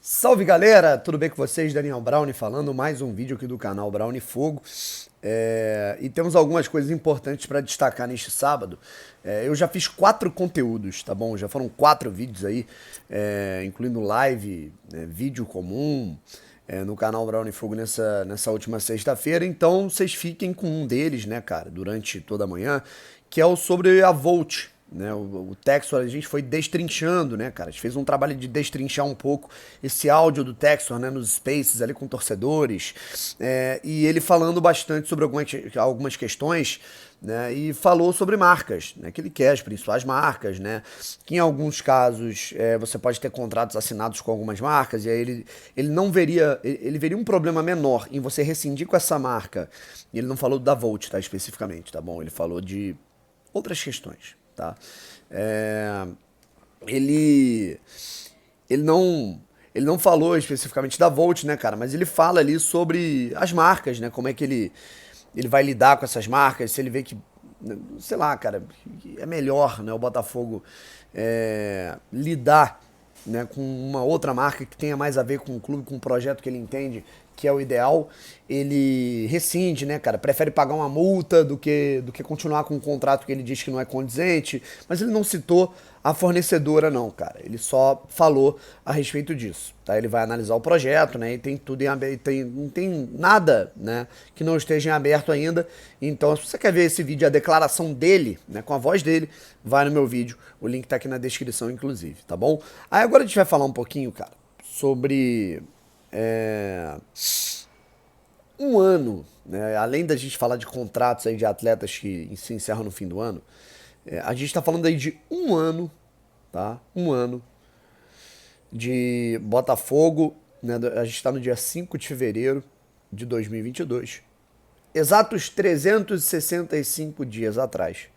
Salve galera, tudo bem com vocês? Daniel Brownie falando, mais um vídeo aqui do canal Brownie Fogo. E temos algumas coisas importantes para destacar neste sábado. Eu já fiz 4 conteúdos, tá bom? Já foram 4 vídeos aí, incluindo live, vídeo comum, no canal Brownie Fogo nessa última sexta-feira. Então vocês fiquem com um deles, né, cara, durante toda a manhã, que é o sobre a Volt. Né, o Textor a gente foi destrinchando, né, cara? A gente fez um trabalho de destrinchar um pouco esse áudio do Textor, né, nos spaces ali com torcedores, e ele falando bastante sobre algumas questões, né, e falou sobre marcas, né, que ele quer, as principais marcas, né, que em alguns casos você pode ter contratos assinados com algumas marcas, e aí ele não veria, ele veria um problema menor em você rescindir com essa marca. E ele não falou da Volt, tá, especificamente, tá bom? Ele falou de outras questões, tá? É, ele, ele não falou especificamente da Volt, né, cara? Mas ele fala ali sobre as marcas, né? Como é que ele vai lidar com essas marcas, se ele vê que, sei lá, cara, que é melhor, né, o Botafogo lidar, né, com uma outra marca que tenha mais a ver com o clube, com o projeto que ele entende que é o ideal, ele rescinde, né, cara? Prefere pagar uma multa do que continuar com um contrato que ele diz que não é condizente, mas ele não citou a fornecedora não, cara. Ele só falou a respeito disso, tá? Ele vai analisar o projeto, né, e tem tudo em aberto, não tem nada, né, que não esteja em aberto ainda. Então, se você quer ver esse vídeo, a declaração dele, né, com a voz dele, vai no meu vídeo, o link tá aqui na descrição, inclusive, tá bom? Aí agora a gente vai falar um pouquinho, cara, sobre um ano, né? Além da gente falar de contratos aí de atletas que se encerram no fim do ano, a gente está falando aí de um ano, tá? Um ano de Botafogo, né? A gente está no dia 5 de fevereiro de 2022. Exatos 365 dias atrás.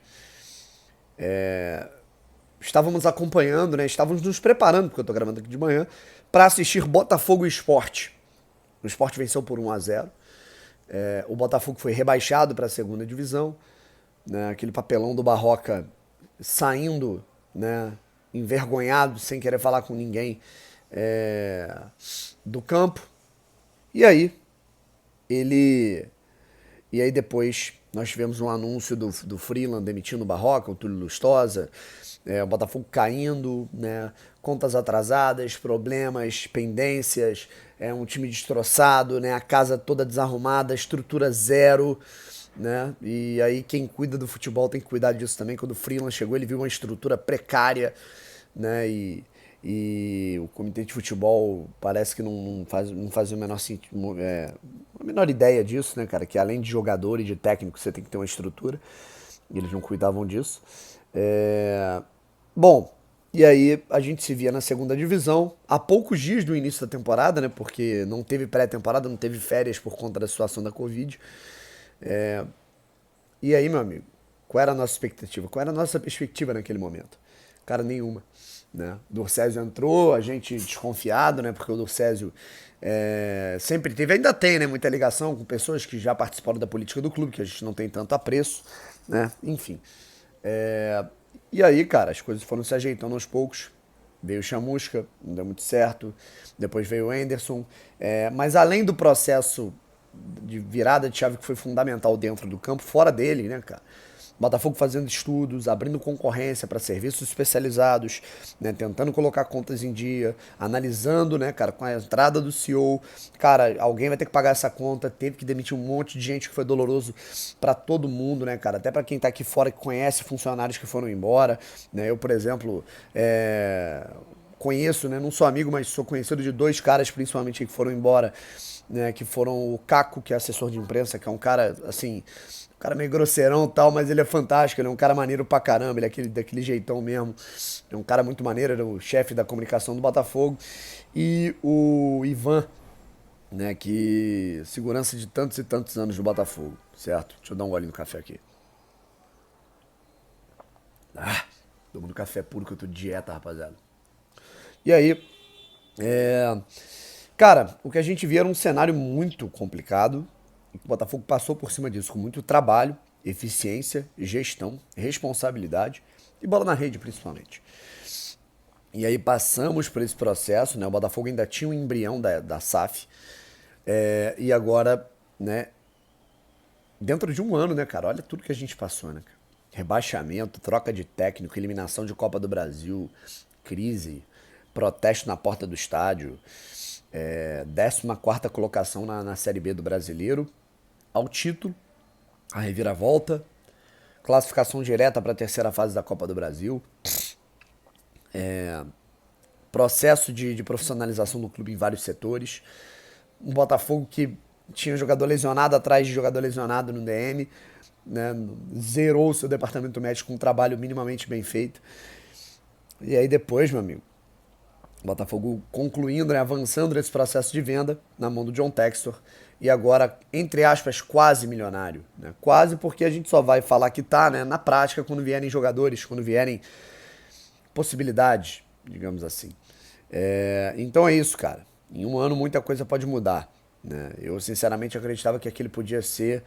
Estávamos acompanhando, né? Estávamos nos preparando, porque eu estou gravando aqui de manhã, para assistir Botafogo e Sport. O Sport venceu por 1-0. O Botafogo foi rebaixado para a segunda divisão, né? Aquele papelão do Barroca saindo, né, envergonhado, sem querer falar com ninguém, do campo. E aí, ele. E aí depois nós tivemos um anúncio do Freeland demitindo o Barroca, o Túlio Lustosa, o Botafogo caindo, né, contas atrasadas, problemas, pendências, um time destroçado, né, a casa toda desarrumada, estrutura zero, né, e aí quem cuida do futebol tem que cuidar disso também. Quando o Freeland chegou, ele viu uma estrutura precária, né, e o comitê de futebol parece que não faz o menor sentido, a menor ideia disso, né, cara? Que além de jogador e de técnico, você tem que ter uma estrutura. E eles não cuidavam disso. Bom, e aí a gente se via na segunda divisão, há poucos dias do início da temporada, né? Porque não teve pré-temporada, não teve férias por conta da situação da Covid. E aí, meu amigo, qual era a nossa expectativa? Qual era a nossa perspectiva naquele momento? Cara, nenhuma. Né? O Dorcésio entrou, a gente desconfiado, né? Porque o Dorcésio sempre teve, ainda tem, né? Muita ligação com pessoas que já participaram da política do clube, que a gente não tem tanto apreço, né? Enfim. E aí, cara, as coisas foram se ajeitando aos poucos. Veio o Chamusca, não deu muito certo. Depois veio o Anderson. Mas além do processo de virada de chave que foi fundamental dentro do campo, fora dele, né, cara? Botafogo fazendo estudos, abrindo concorrência para serviços especializados, né, tentando colocar contas em dia, analisando, né, cara, com a entrada do CEO, cara, alguém vai ter que pagar essa conta, teve que demitir um monte de gente, que foi doloroso para todo mundo, né, cara, até para quem tá aqui fora que conhece funcionários que foram embora, né, eu, por exemplo, conheço, né, não sou amigo, mas sou conhecido de 2 caras principalmente que foram embora, né, que foram o Caco, que é assessor de imprensa, que é um cara, assim, um cara meio grosseirão e tal, mas ele é fantástico, ele é um cara maneiro pra caramba, ele é daquele jeitão mesmo, é um cara muito maneiro, ele é o chefe da comunicação do Botafogo, e o Ivan, né, que segurança de tantos e tantos anos do Botafogo, certo? Deixa eu dar um golinho no café aqui. Tomando café puro que eu tô de dieta, rapaziada. E aí, é... cara, o que a gente via era um cenário muito complicado. O Botafogo passou por cima disso com muito trabalho, eficiência, gestão, responsabilidade e bola na rede, principalmente. E aí passamos por esse processo, né? O Botafogo ainda tinha um embrião da SAF. E agora, né? Dentro de um ano, né, cara? Olha tudo que a gente passou, né? Rebaixamento, troca de técnico, eliminação de Copa do Brasil, crise, protesto na porta do estádio, 14ª colocação na Série B do Brasileiro, ao título, a reviravolta, classificação direta para a terceira fase da Copa do Brasil, processo de profissionalização do clube em vários setores, um Botafogo que tinha jogador lesionado atrás de jogador lesionado no DM, né, zerou o seu departamento médico com um trabalho minimamente bem feito. E aí depois, meu amigo, o Botafogo concluindo, né, avançando nesse processo de venda na mão do John Textor, e agora, entre aspas, quase milionário. Né? Quase porque a gente só vai falar que tá, né, na prática quando vierem jogadores, quando vierem possibilidades, digamos assim. Então é isso, cara. Em um ano muita coisa pode mudar. Né? Eu sinceramente acreditava que aquele podia ser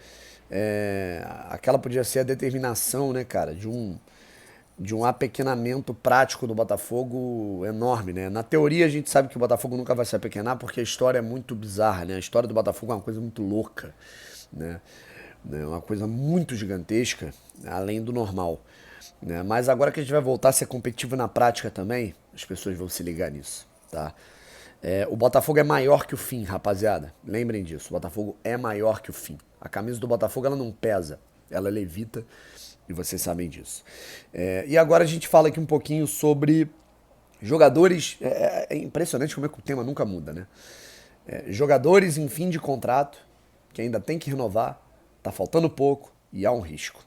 aquela podia ser a determinação, né, cara, de um apequenamento prático do Botafogo enorme, né? Na teoria a gente sabe que o Botafogo nunca vai se apequenar porque a história é muito bizarra, né? A história do Botafogo é uma coisa muito louca, né? É uma coisa muito gigantesca, além do normal, né? Mas agora que a gente vai voltar a ser competitivo na prática também, as pessoas vão se ligar nisso, tá? O Botafogo é maior que o fim, rapaziada. Lembrem disso, o Botafogo é maior que o fim. A camisa do Botafogo, ela não pesa, ela levita, e vocês sabem disso. E agora a gente fala aqui um pouquinho sobre jogadores. É impressionante como é que o tema nunca muda, né? Jogadores em fim de contrato, que ainda tem que renovar, tá faltando pouco e há um risco.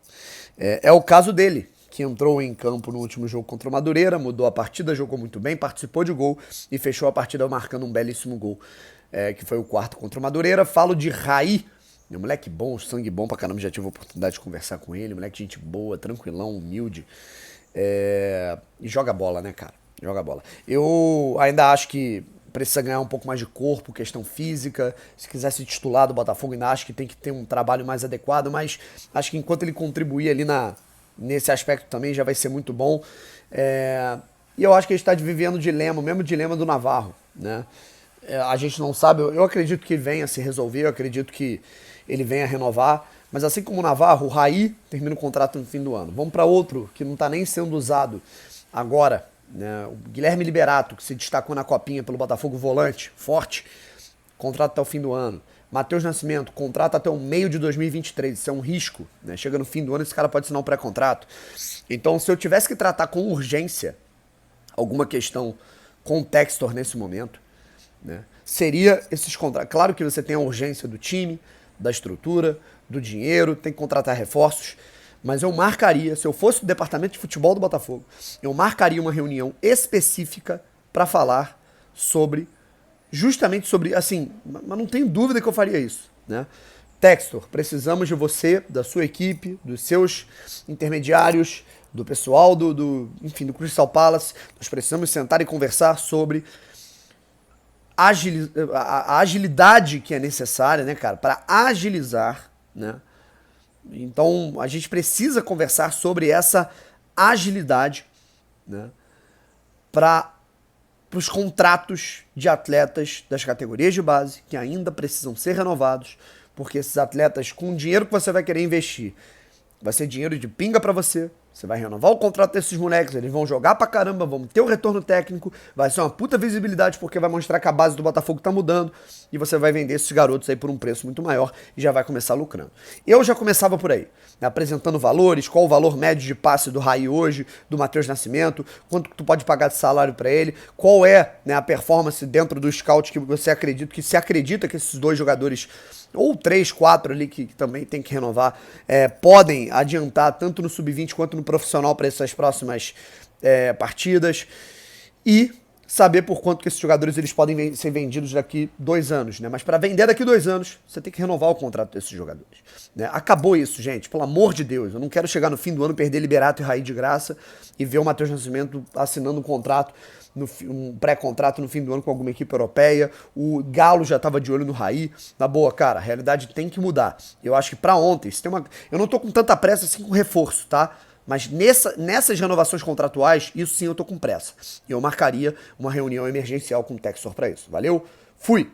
É o caso dele, que entrou em campo no último jogo contra o Madureira, mudou a partida, jogou muito bem, participou de gol e fechou a partida marcando um belíssimo gol, que foi o 4º contra o Madureira. Falo de Raí, moleque bom, sangue bom pra caramba, já tive a oportunidade de conversar com ele, moleque gente boa, tranquilão, humilde, e joga bola, né, cara? Joga bola. Eu ainda acho que precisa ganhar um pouco mais de corpo, questão física. Se quiser se titular do Botafogo, ainda acho que tem que ter um trabalho mais adequado, mas acho que enquanto ele contribuir ali nesse aspecto também já vai ser muito bom. E eu acho que ele está vivendo o dilema, o mesmo dilema do Navarro, né? A gente não sabe, eu acredito que ele venha se resolver, eu acredito que ele venha renovar, mas assim como o Navarro, o Raí termina o contrato no fim do ano. Vamos para outro que não está nem sendo usado agora, né? O Guilherme Liberato, que se destacou na Copinha pelo Botafogo, volante, forte, contrato até o fim do ano. Matheus Nascimento, contrato até o meio de 2023, isso é um risco, né? Chega no fim do ano, esse cara pode assinar um pré-contrato. Então, se eu tivesse que tratar com urgência alguma questão com o Textor nesse momento, né, seria esses contratos. Claro que você tem a urgência do time, da estrutura, do dinheiro, tem que contratar reforços, mas eu marcaria, se eu fosse do departamento de futebol do Botafogo, eu marcaria uma reunião específica para falar justamente sobre, assim, mas não tenho dúvida que eu faria isso, né? Textor, precisamos de você, da sua equipe, dos seus intermediários, do pessoal enfim, do Crystal Palace. Nós precisamos sentar e conversar sobre a agilidade que é necessária, né, cara, para agilizar, né? Então a gente precisa conversar sobre essa agilidade, né, para os contratos de atletas das categorias de base que ainda precisam ser renovados, porque esses atletas, com o dinheiro que você vai querer investir, vai ser dinheiro de pinga pra você. Você vai renovar o contrato desses moleques, eles vão jogar pra caramba, vão ter o retorno técnico, vai ser uma puta visibilidade porque vai mostrar que a base do Botafogo tá mudando e você vai vender esses garotos aí por um preço muito maior e já vai começar lucrando. Eu já começava por aí, né, apresentando valores, qual o valor médio de passe do Raí hoje, do Matheus Nascimento, quanto que tu pode pagar de salário pra ele, qual é, né, a performance dentro do scout que você acredita que esses dois jogadores, ou 3, 4 ali que também tem que renovar, podem adiantar tanto no sub-20 quanto no profissional para essas próximas partidas, e saber por quanto que esses jogadores eles podem ser vendidos daqui 2 anos, né? Mas para vender daqui 2 anos, você tem que renovar o contrato desses jogadores, né? Acabou isso, gente, pelo amor de Deus. Eu não quero chegar no fim do ano, perder Liberato e Raí de graça e ver o Matheus Nascimento assinando um contrato, um pré-contrato no fim do ano com alguma equipe europeia. O Galo já tava de olho no Raí. Na boa, cara, a realidade tem que mudar. Eu acho que pra ontem, eu não tô com tanta pressa assim com reforço, tá? Mas nessas renovações contratuais, isso sim eu tô com pressa. E eu marcaria uma reunião emergencial com o Textor para isso. Valeu? Fui!